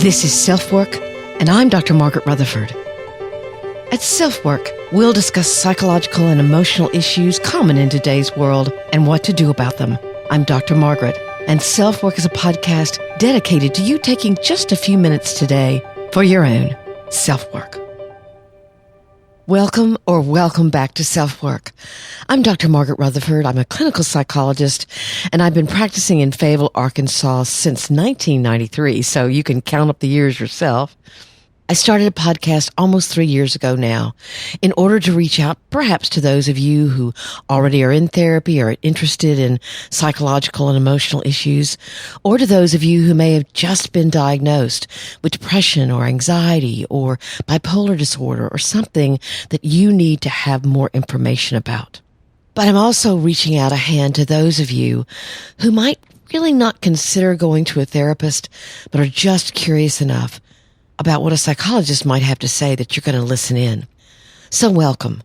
This is SelfWork, and I'm Dr. Margaret Rutherford. At SelfWork, we'll discuss psychological and emotional issues common in today's world and what to do about them. I'm Dr. Margaret, and SelfWork is a podcast dedicated to you taking just a few minutes today for your own self-work. Welcome back to SelfWork. I'm Dr. Margaret Rutherford. I'm a clinical psychologist, and I've been practicing in Fayetteville, Arkansas since 1993, so you can count up the years yourself. I started a podcast almost 3 years ago now in order to reach out perhaps to those of you who already are in therapy or are interested in psychological and emotional issues, or to those of you who may have just been diagnosed with depression or anxiety or bipolar disorder or something that you need to have more information about. But I'm also reaching out a hand to those of you who might really not consider going to a therapist, but are just curious enough about what a psychologist might have to say that you're going to listen in. So welcome.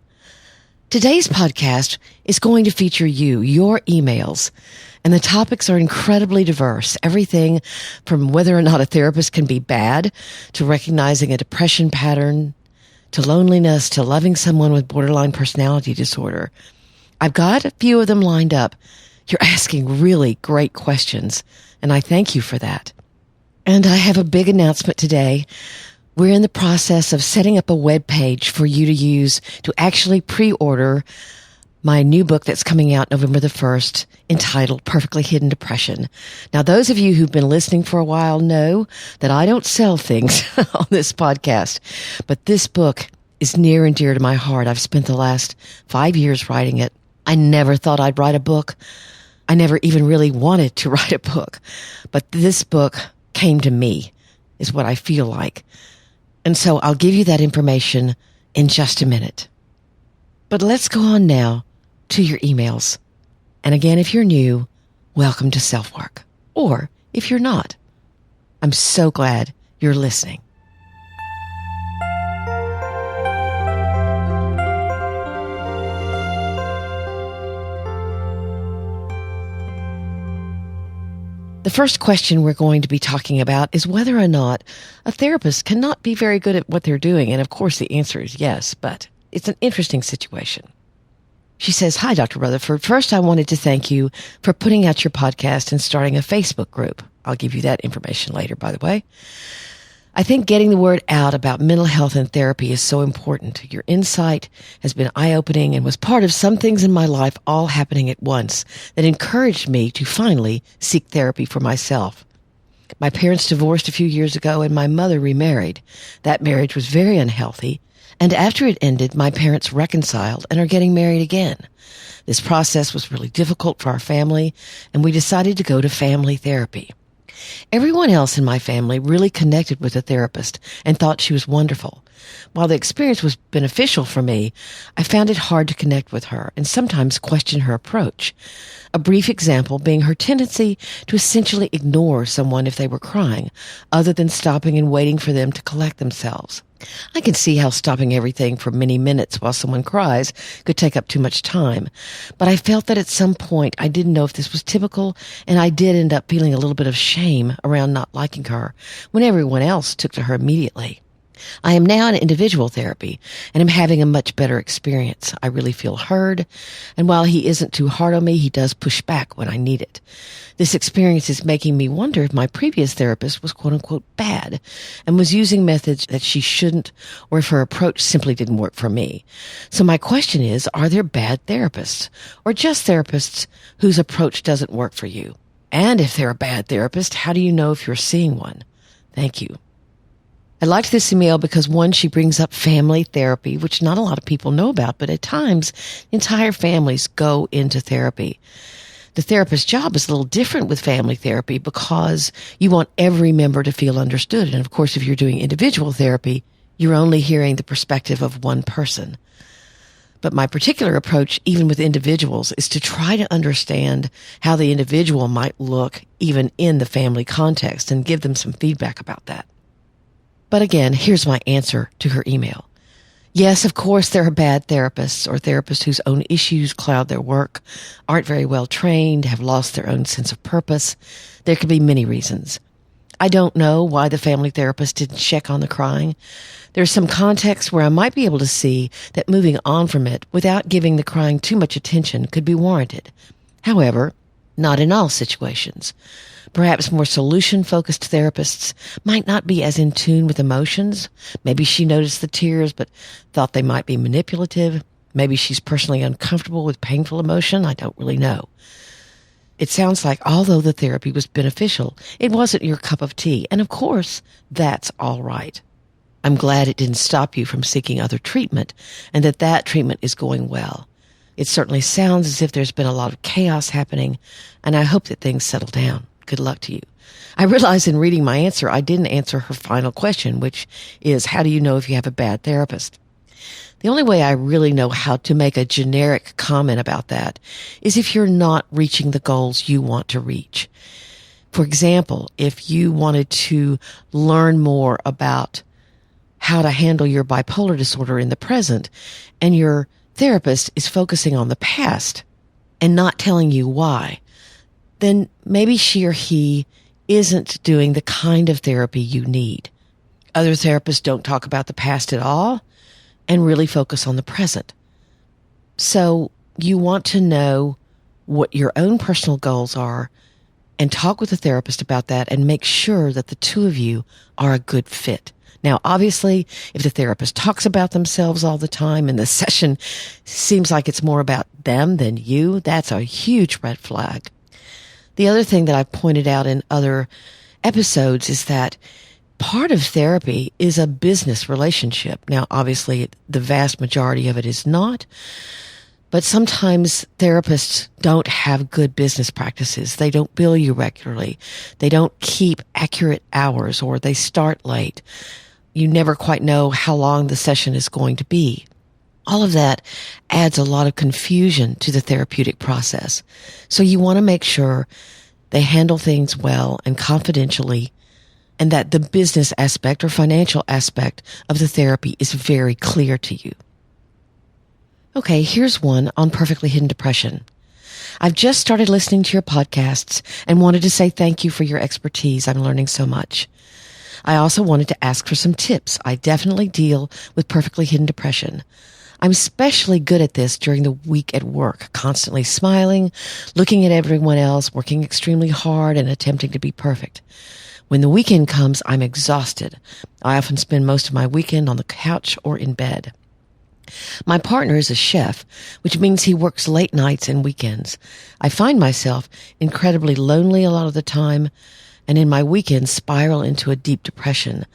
Today's podcast is going to feature your emails, and the topics are incredibly diverse. Everything from whether or not a therapist can be bad, to recognizing a depression pattern, to loneliness, to loving someone with borderline personality disorder. I've got a few of them lined up. You're asking really great questions, and I thank you for that. And I have a big announcement today. We're in the process of setting up a web page for you to use to actually pre-order my new book that's coming out November the 1st, entitled Perfectly Hidden Depression. Now, those of you who've been listening for a while know that I don't sell things on this podcast, but this book is near and dear to my heart. I've spent the last 5 years writing it. I never thought I'd write a book. I never even really wanted to write a book, but this book came to me, is what I feel like. And so I'll give you that information in just a minute. But let's go on now to your emails. And again, if you're new, welcome to SelfWork. Or if you're not, I'm so glad you're listening. The first question we're going to be talking about is whether or not a therapist cannot be very good at what they're doing. And of course, the answer is yes, but it's an interesting situation. She says, "Hi, Dr. Rutherford. First, I wanted to thank you for putting out your podcast and starting a Facebook group." I'll give you that information later, by the way. "I think getting the word out about mental health and therapy is so important. Your insight has been eye-opening and was part of some things in my life all happening at once that encouraged me to finally seek therapy for myself. My parents divorced a few years ago and my mother remarried. That marriage was very unhealthy, and after it ended, my parents reconciled and are getting married again. This process was really difficult for our family, and we decided to go to family therapy. Everyone else in my family really connected with the therapist and thought she was wonderful. While the experience was beneficial for me, I found it hard to connect with her and sometimes question her approach. A brief example being her tendency to essentially ignore someone if they were crying, other than stopping and waiting for them to collect themselves. I can see how stopping everything for many minutes while someone cries could take up too much time, but I felt that at some point I didn't know if this was typical, and I did end up feeling a little bit of shame around not liking her when everyone else took to her immediately. I am now in individual therapy and am having a much better experience. I really feel heard, and while he isn't too hard on me, he does push back when I need it. This experience is making me wonder if my previous therapist was quote-unquote bad and was using methods that she shouldn't, or if her approach simply didn't work for me. So my question is, are there bad therapists, or just therapists whose approach doesn't work for you? And if they're a bad therapist, how do you know if you're seeing one? Thank you." I liked this email because, one, she brings up family therapy, which not a lot of people know about, but at times entire families go into therapy. The therapist's job is a little different with family therapy because you want every member to feel understood. And of course, if you're doing individual therapy, you're only hearing the perspective of one person. But my particular approach, even with individuals, is to try to understand how the individual might look even in the family context and give them some feedback about that. But again, here's my answer to her email. Yes, of course, there are bad therapists, or therapists whose own issues cloud their work, aren't very well trained, have lost their own sense of purpose. There could be many reasons. I don't know why the family therapist didn't check on the crying. There's some context where I might be able to see that moving on from it without giving the crying too much attention could be warranted. However, not in all situations. Perhaps more solution-focused therapists might not be as in tune with emotions. Maybe she noticed the tears but thought they might be manipulative. Maybe she's personally uncomfortable with painful emotion. I don't really know. It sounds like although the therapy was beneficial, it wasn't your cup of tea. And of course, that's all right. I'm glad it didn't stop you from seeking other treatment and that treatment is going well. It certainly sounds as if there's been a lot of chaos happening, and I hope that things settle down. Good luck to you. I realize in reading my answer, I didn't answer her final question, which is, how do you know if you have a bad therapist? The only way I really know how to make a generic comment about that is if you're not reaching the goals you want to reach. For example, if you wanted to learn more about how to handle your bipolar disorder in the present, and your therapist is focusing on the past and not telling you why, then maybe she or he isn't doing the kind of therapy you need. Other therapists don't talk about the past at all and really focus on the present. So you want to know what your own personal goals are and talk with the therapist about that and make sure that the two of you are a good fit. Now, obviously, if the therapist talks about themselves all the time and the session seems like it's more about them than you, that's a huge red flag. The other thing that I've pointed out in other episodes is that part of therapy is a business relationship. Now, obviously, the vast majority of it is not, but sometimes therapists don't have good business practices. They don't bill you regularly. They don't keep accurate hours, or they start late. You never quite know how long the session is going to be. All of that adds a lot of confusion to the therapeutic process. So you want to make sure they handle things well and confidentially, and that the business aspect or financial aspect of the therapy is very clear to you. Okay, here's one on perfectly hidden depression. I've just started listening to your podcasts and wanted to say thank you for your expertise. I'm learning so much. I also wanted to ask for some tips. I definitely deal with perfectly hidden depression. I'm especially good at this during the week at work, constantly smiling, looking at everyone else, working extremely hard and attempting to be perfect. When the weekend comes, I'm exhausted. I often spend most of my weekend on the couch or in bed. My partner is a chef, which means he works late nights and weekends. I find myself incredibly lonely a lot of the time, and in my weekends spiral into a deep depression.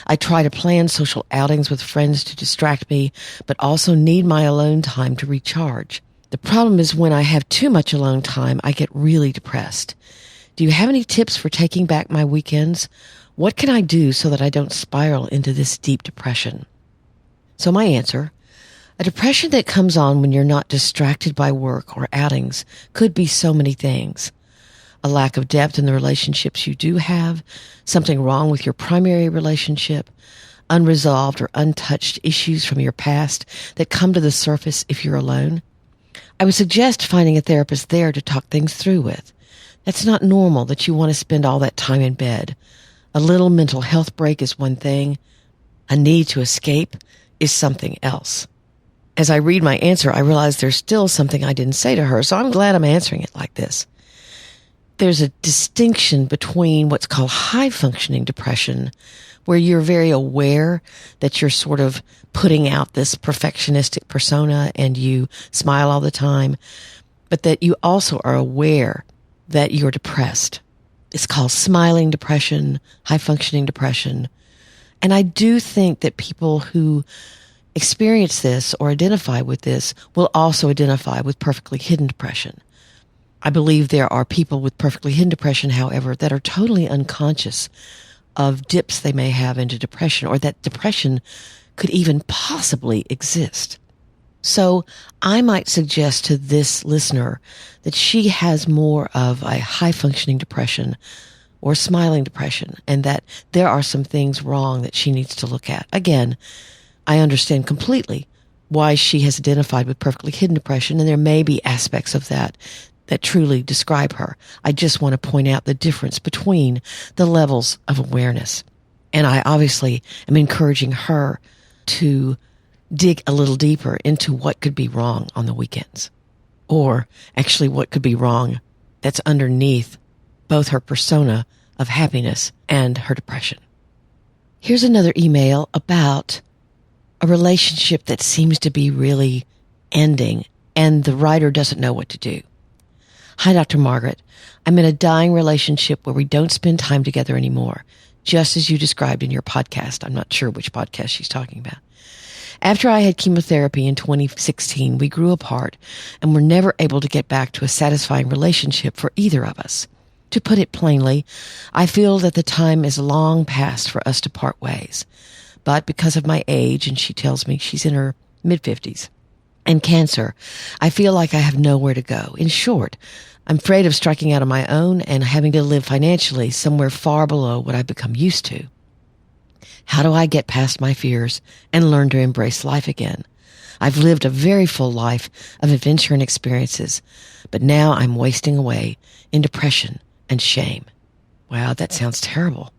I try to plan social outings with friends to distract me, but also need my alone time to recharge. The problem is when I have too much alone time, I get really depressed. Do you have any tips for taking back my weekends? What can I do so that I don't spiral into this deep depression? So my answer, a depression that comes on when you're not distracted by work or outings could be so many things. A lack of depth in the relationships you do have, something wrong with your primary relationship, unresolved or untouched issues from your past that come to the surface if you're alone. I would suggest finding a therapist there to talk things through with. That's not normal that you want to spend all that time in bed. A little mental health break is one thing. A need to escape is something else. As I read my answer, I realize there's still something I didn't say to her, so I'm glad I'm answering it like this. There's a distinction between what's called high-functioning depression, where you're very aware that you're sort of putting out this perfectionistic persona and you smile all the time, but that you also are aware that you're depressed. It's called smiling depression, high-functioning depression. And I do think that people who experience this or identify with this will also identify with perfectly hidden depression. I believe there are people with perfectly hidden depression, however, that are totally unconscious of dips they may have into depression, or that depression could even possibly exist. So I might suggest to this listener that she has more of a high-functioning depression or smiling depression, and that there are some things wrong that she needs to look at. Again, I understand completely why she has identified with perfectly hidden depression, and there may be aspects of that that truly describe her. I just want to point out the difference between the levels of awareness. And I obviously am encouraging her to dig a little deeper into what could be wrong on the weekends, or actually what could be wrong that's underneath both her persona of happiness and her depression. Here's another email about a relationship that seems to be really ending, and the writer doesn't know what to do. Hi, Dr. Margaret. I'm in a dying relationship where we don't spend time together anymore, just as you described in your podcast. I'm not sure which podcast she's talking about. After I had chemotherapy in 2016, we grew apart and were never able to get back to a satisfying relationship for either of us. To put it plainly, I feel that the time is long past for us to part ways. But because of my age, and she tells me she's in her mid-50s, and cancer, I feel like I have nowhere to go. In short, I'm afraid of striking out on my own and having to live financially somewhere far below what I've become used to. How do I get past my fears and learn to embrace life again? I've lived a very full life of adventure and experiences, but now I'm wasting away in depression and shame. Wow, that sounds terrible.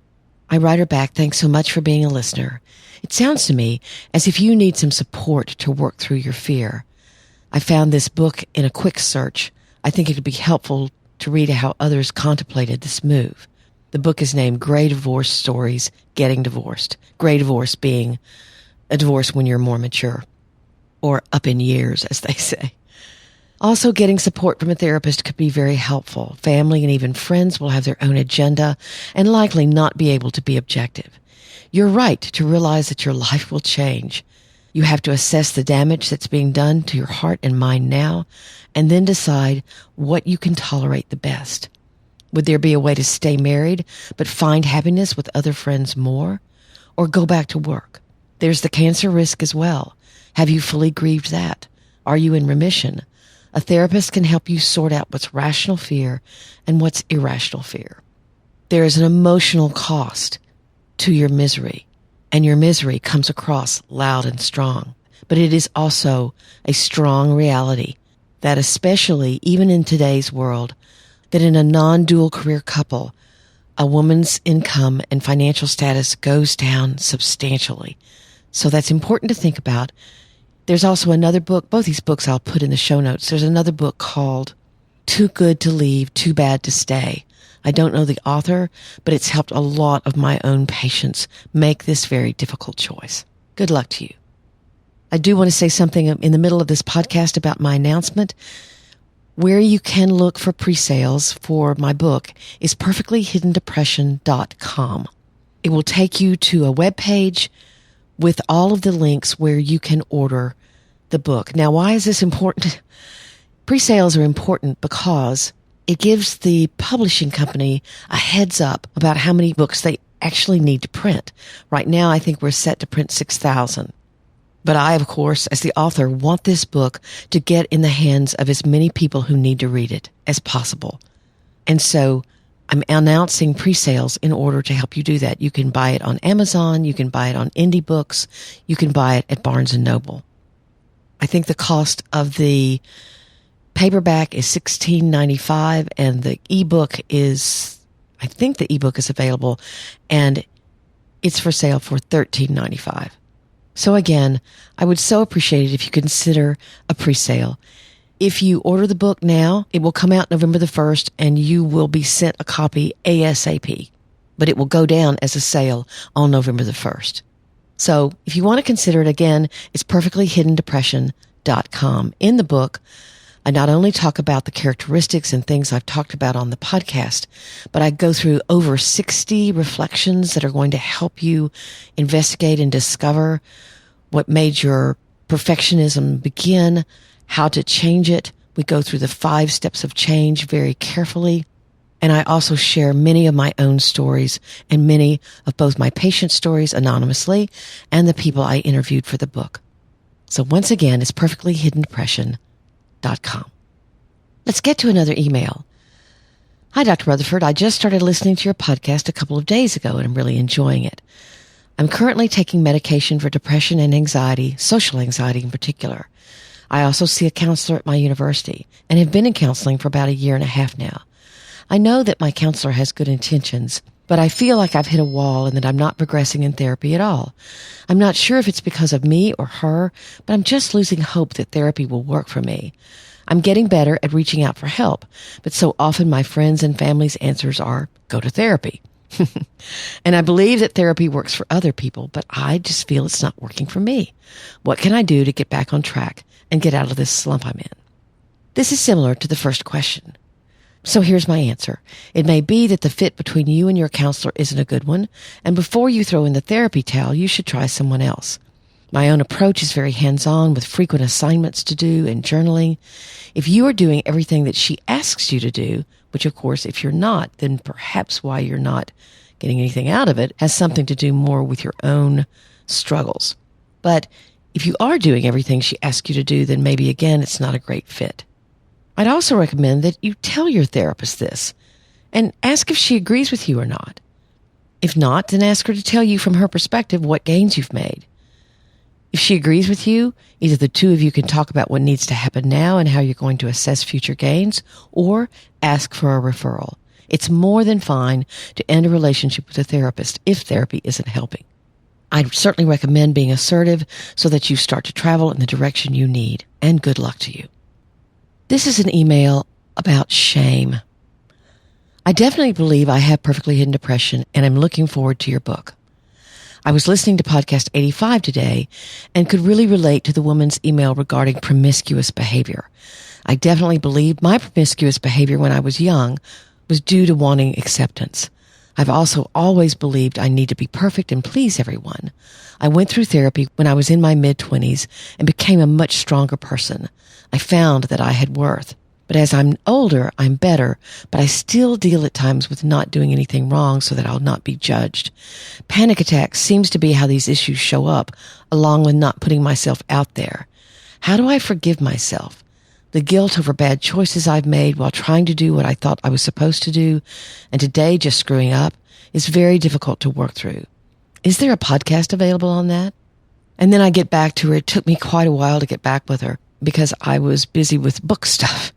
I write her back, thanks so much for being a listener. It sounds to me as if you need some support to work through your fear. I found this book in a quick search. I think it would be helpful to read how others contemplated this move. The book is named Gray Divorce Stories, Getting Divorced. Gray divorce being a divorce when you're more mature, or up in years, as they say. Also, getting support from a therapist could be very helpful. Family and even friends will have their own agenda and likely not be able to be objective. You're right to realize that your life will change. You have to assess the damage that's being done to your heart and mind now, and then decide what you can tolerate the best. Would there be a way to stay married, but find happiness with other friends more? Or go back to work? There's the cancer risk as well. Have you fully grieved that? Are you in remission? A therapist can help you sort out what's rational fear and what's irrational fear. There is an emotional cost to your misery, and your misery comes across loud and strong. But it is also a strong reality that, especially even in today's world, that in a non-dual career couple, a woman's income and financial status goes down substantially. So that's important to think about. There's also another book, both these books I'll put in the show notes. There's another book called Too Good to Leave, Too Bad to Stay. I don't know the author, but it's helped a lot of my own patients make this very difficult choice. Good luck to you. I do want to say something in the middle of this podcast about my announcement. Where you can look for pre-sales for my book is perfectlyhiddendepression.com. It will take you to a web page with all of the links where you can order the book. Now, why is this important? Pre-sales are important because it gives the publishing company a heads up about how many books they actually need to print. Right now, I think we're set to print 6,000. But I, of course, as the author, want this book to get in the hands of as many people who need to read it as possible. And so I'm announcing pre-sales in order to help you do that. You can buy it on Amazon. You can buy it on Indie Books. You can buy it at Barnes & Noble. I think the cost of the paperback is $16.95, and the ebook is, I think the ebook is available, and it's for sale for $13.95. So again, I would so appreciate it if you consider a pre-sale. If you order the book now, it will come out November the 1st, and you will be sent a copy ASAP. But it will go down as a sale on November the 1st. So if you want to consider it again, it's perfectlyhiddendepression.com. In the book, I not only talk about the characteristics and things I've talked about on the podcast, but I go through over 60 reflections that are going to help you investigate and discover what made your perfectionism begin, how to change it. We go through the 5 steps of change very carefully. And I also share many of my own stories and many of both my patient stories anonymously and the people I interviewed for the book. So once again, it's perfectlyhiddendepression.com. Let's get to another email. Hi, Dr. Rutherford. I just started listening to your podcast a couple of days ago, and I'm really enjoying it. I'm currently taking medication for depression and anxiety, social anxiety in particular. I also see a counselor at my university and have been in counseling for about 1.5 years now. I know that my counselor has good intentions, but I feel like I've hit a wall and that I'm not progressing in therapy at all. I'm not sure if it's because of me or her, but I'm just losing hope that therapy will work for me. I'm getting better at reaching out for help, but so often my friends and family's answers are, go to therapy. And I believe that therapy works for other people, but I just feel it's not working for me. What can I do to get back on track and get out of this slump I'm in? This is similar to the first question. So here's my answer. It may be that the fit between you and your counselor isn't a good one, and before you throw in the therapy towel, you should try someone else. My own approach is very hands-on with frequent assignments to do and journaling. If you are doing everything that she asks you to do, which of course, if you're not, then perhaps why you're not getting anything out of it has something to do more with your own struggles. But if you are doing everything she asks you to do, then maybe again, it's not a great fit. I'd also recommend that you tell your therapist this and ask if she agrees with you or not. If not, then ask her to tell you from her perspective what gains you've made. If she agrees with you, either the two of you can talk about what needs to happen now and how you're going to assess future gains, or ask for a referral. It's more than fine to end a relationship with a therapist if therapy isn't helping. I'd certainly recommend being assertive so that you start to travel in the direction you need, and good luck to you. This is an email about shame. I definitely believe I have perfectly hidden depression, and I'm looking forward to your book. I was listening to podcast 85 today and could really relate to the woman's email regarding promiscuous behavior. I definitely believe my promiscuous behavior when I was young was due to wanting acceptance. I've also always believed I need to be perfect and please everyone. I went through therapy when I was in my mid-20s and became a much stronger person. I found that I had worth. But as I'm older, I'm better, but I still deal at times with not doing anything wrong so that I'll not be judged. Panic attacks seems to be how these issues show up, along with not putting myself out there. How do I forgive myself? The guilt over bad choices I've made while trying to do what I thought I was supposed to do, and today just screwing up, is very difficult to work through. Is there a podcast available on that? And then I get back to her. It took me quite a while to get back with her because I was busy with book stuff.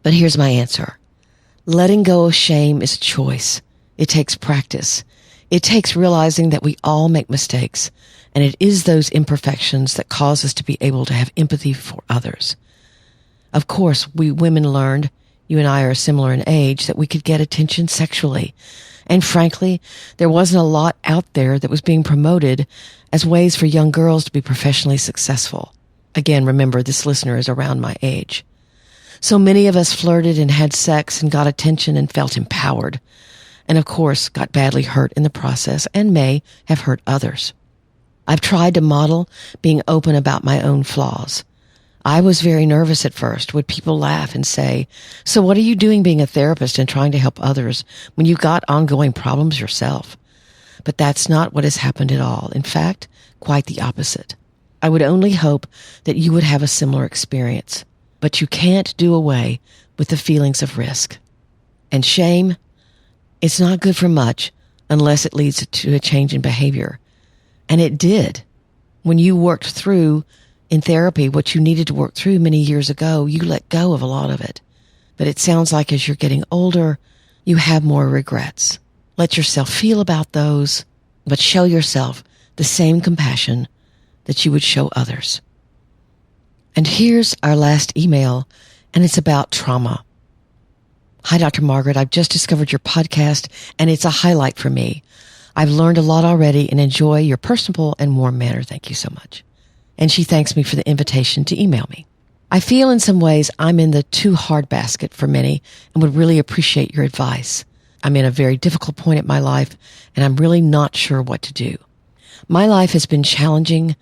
But here's my answer. Letting go of shame is a choice. It takes practice. It takes realizing that we all make mistakes, and it is those imperfections that cause us to be able to have empathy for others. Of course, we women learned, you and I are similar in age, that we could get attention sexually. And frankly, there wasn't a lot out there that was being promoted as ways for young girls to be professionally successful. Again, remember, this listener is around my age. So many of us flirted and had sex and got attention and felt empowered. And of course, got badly hurt in the process and may have hurt others. I've tried to model being open about my own flaws. I was very nervous at first. Would people laugh and say, so what are you doing being a therapist and trying to help others when you got ongoing problems yourself? But that's not what has happened at all. In fact, quite the opposite. I would only hope that you would have a similar experience. But you can't do away with the feelings of risk. And shame, it's not good for much unless it leads to a change in behavior. And it did. When you worked through in therapy what you needed to work through many years ago, you let go of a lot of it. But it sounds like as you're getting older, you have more regrets. Let yourself feel about those, but show yourself the same compassion that you would show others. And here's our last email, and it's about trauma. Hi, Dr. Margaret. I've just discovered your podcast, and it's a highlight for me. I've learned a lot already and enjoy your personable and warm manner. Thank you so much. And she thanks me for the invitation to email me. I feel in some ways I'm in the too hard basket for many and would really appreciate your advice. I'm in a very difficult point in my life, and I'm really not sure what to do. My life has been challenging.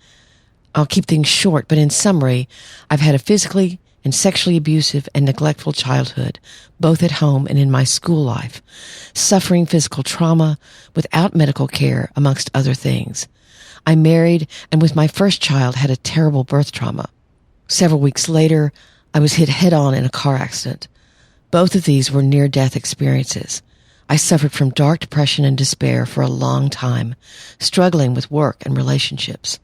I'll keep things short, but in summary, I've had a physically and sexually abusive and neglectful childhood, both at home and in my school life, suffering physical trauma without medical care, amongst other things. I married and with my first child had a terrible birth trauma. Several weeks later, I was hit head-on in a car accident. Both of these were near-death experiences. I suffered from dark depression and despair for a long time, struggling with work and relationships.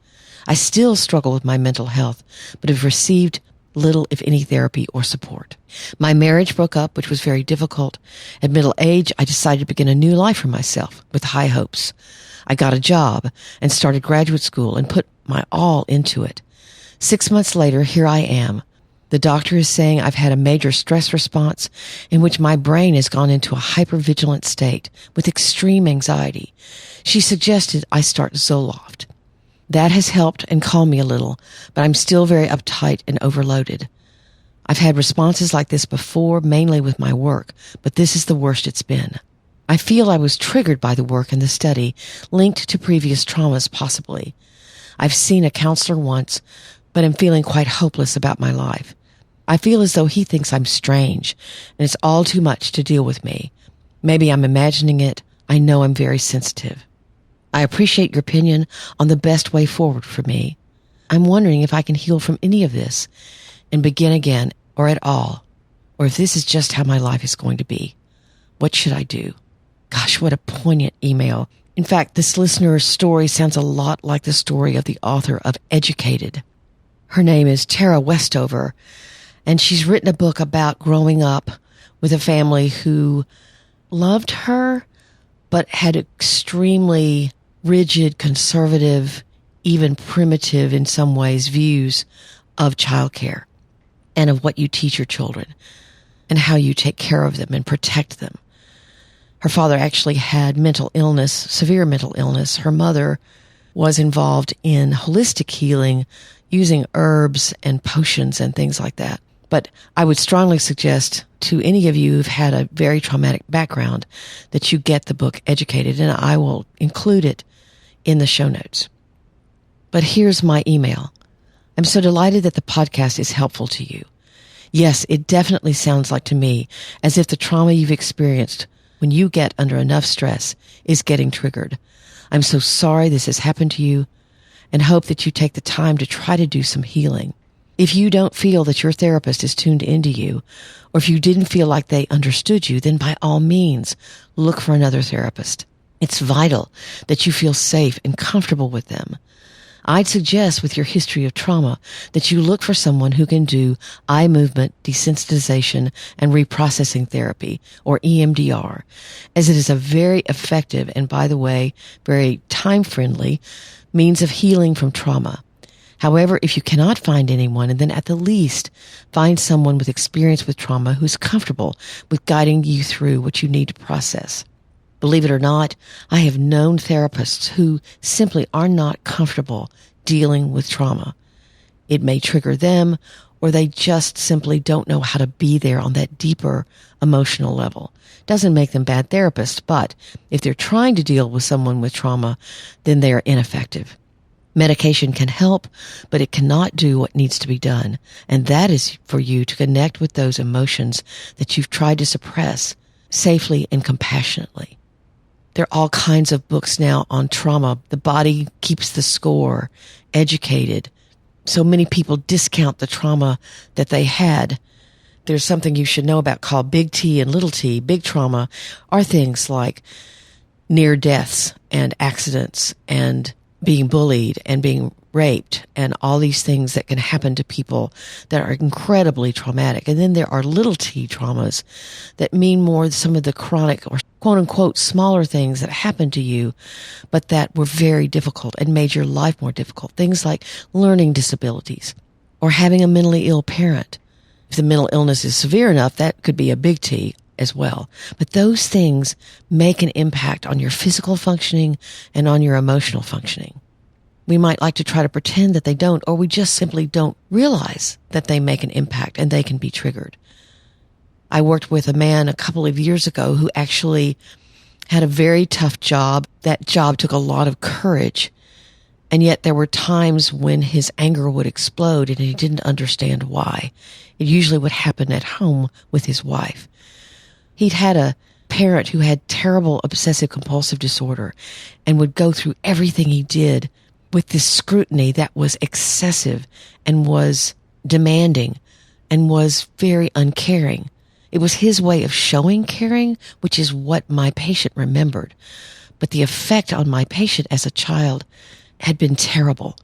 I still struggle with my mental health, but have received little, if any, therapy or support. My marriage broke up, which was very difficult. At middle age, I decided to begin a new life for myself with high hopes. I got a job and started graduate school and put my all into it. 6 months later, here I am. The doctor is saying I've had a major stress response in which my brain has gone into a hypervigilant state with extreme anxiety. She suggested I start Zoloft. That has helped and calmed me a little, but I'm still very uptight and overloaded. I've had responses like this before, mainly with my work, but this is the worst it's been. I feel I was triggered by the work and the study, linked to previous traumas possibly. I've seen a counselor once, but am feeling quite hopeless about my life. I feel as though he thinks I'm strange, and it's all too much to deal with me. Maybe I'm imagining it. I know I'm very sensitive. I appreciate your opinion on the best way forward for me. I'm wondering if I can heal from any of this and begin again, or at all, or if this is just how my life is going to be. What should I do? Gosh, what a poignant email. In fact, this listener's story sounds a lot like the story of the author of Educated. Her name is Tara Westover, and she's written a book about growing up with a family who loved her, but had extremely rigid, conservative, even primitive in some ways views of childcare and of what you teach your children and how you take care of them and protect them. Her father actually had mental illness, severe mental illness. Her mother was involved in holistic healing using herbs and potions and things like that. But I would strongly suggest to any of you who've had a very traumatic background that you get the book Educated, and I will include it in the show notes. But here's my email. I'm so delighted that the podcast is helpful to you. Yes, it definitely sounds like to me as if the trauma you've experienced when you get under enough stress is getting triggered. I'm so sorry this has happened to you and hope that you take the time to try to do some healing. If you don't feel that your therapist is tuned into you, or if you didn't feel like they understood you, then by all means, look for another therapist. It's vital that you feel safe and comfortable with them. I'd suggest with your history of trauma that you look for someone who can do eye movement desensitization and reprocessing therapy, or EMDR, as it is a very effective and, by the way, very time-friendly means of healing from trauma. However, if you cannot find anyone, then at the least find someone with experience with trauma who's comfortable with guiding you through what you need to process. Believe it or not, I have known therapists who simply are not comfortable dealing with trauma. It may trigger them, or they just simply don't know how to be there on that deeper emotional level. Doesn't make them bad therapists, but if they're trying to deal with someone with trauma, then they are ineffective. Medication can help, but it cannot do what needs to be done, and that is for you to connect with those emotions that you've tried to suppress safely and compassionately. There are all kinds of books now on trauma. The Body Keeps the Score, Educated. So many people discount the trauma that they had. There's something you should know about called big T and little t. Big trauma are things like near deaths and accidents and being bullied and being raped and all these things that can happen to people that are incredibly traumatic. And then there are little t traumas that mean more some of the chronic or quote unquote smaller things that happened to you, but that were very difficult and made your life more difficult. Things like learning disabilities or having a mentally ill parent. If the mental illness is severe enough, that could be a big T as well. But those things make an impact on your physical functioning and on your emotional functioning. We might like to try to pretend that they don't, or we just simply don't realize that they make an impact and they can be triggered. I worked with a man a couple of years ago who actually had a very tough job. That job took a lot of courage, and yet there were times when his anger would explode and he didn't understand why. It usually would happen at home with his wife. He'd had a parent who had terrible obsessive compulsive disorder and would go through everything he did with this scrutiny that was excessive and was demanding and was very uncaring. It was his way of showing caring, which is what my patient remembered. But the effect on my patient as a child had been terrible.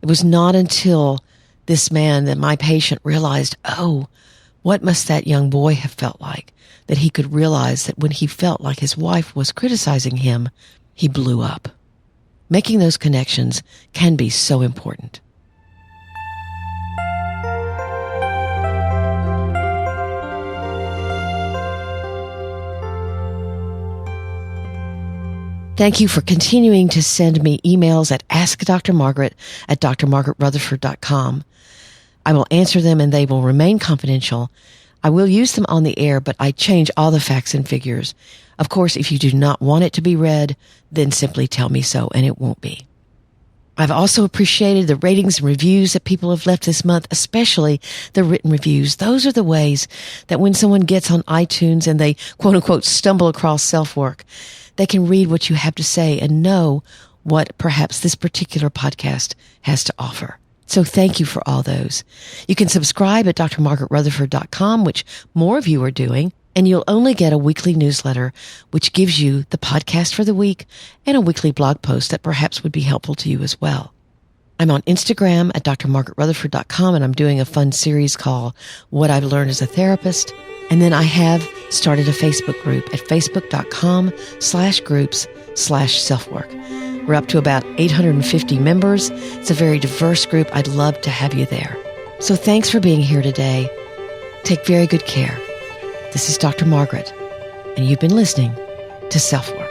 It was not until this man that my patient realized, oh, what must that young boy have felt like, that he could realize that when he felt like his wife was criticizing him, he blew up. Making those connections can be so important. Thank you for continuing to send me emails at askdrmargaret@drmargaretrutherford.com. I will answer them and they will remain confidential. I will use them on the air, but I change all the facts and figures. Of course, if you do not want it to be read, then simply tell me so and it won't be. I've also appreciated the ratings and reviews that people have left this month, especially the written reviews. Those are the ways that when someone gets on iTunes and they quote unquote stumble across SelfWork, they can read what you have to say and know what perhaps this particular podcast has to offer. So thank you for all those. You can subscribe at drmargaretrutherford.com, which more of you are doing, and you'll only get a weekly newsletter, which gives you the podcast for the week and a weekly blog post that perhaps would be helpful to you as well. I'm on Instagram at drmargaretrutherford.com, and I'm doing a fun series called What I've Learned as a Therapist. And then I have started a Facebook group at facebook.com/groups/selfwork. We're up to about 850 members. It's a very diverse group. I'd love to have you there. So thanks for being here today. Take very good care. This is Dr. Margaret, and you've been listening to SelfWork.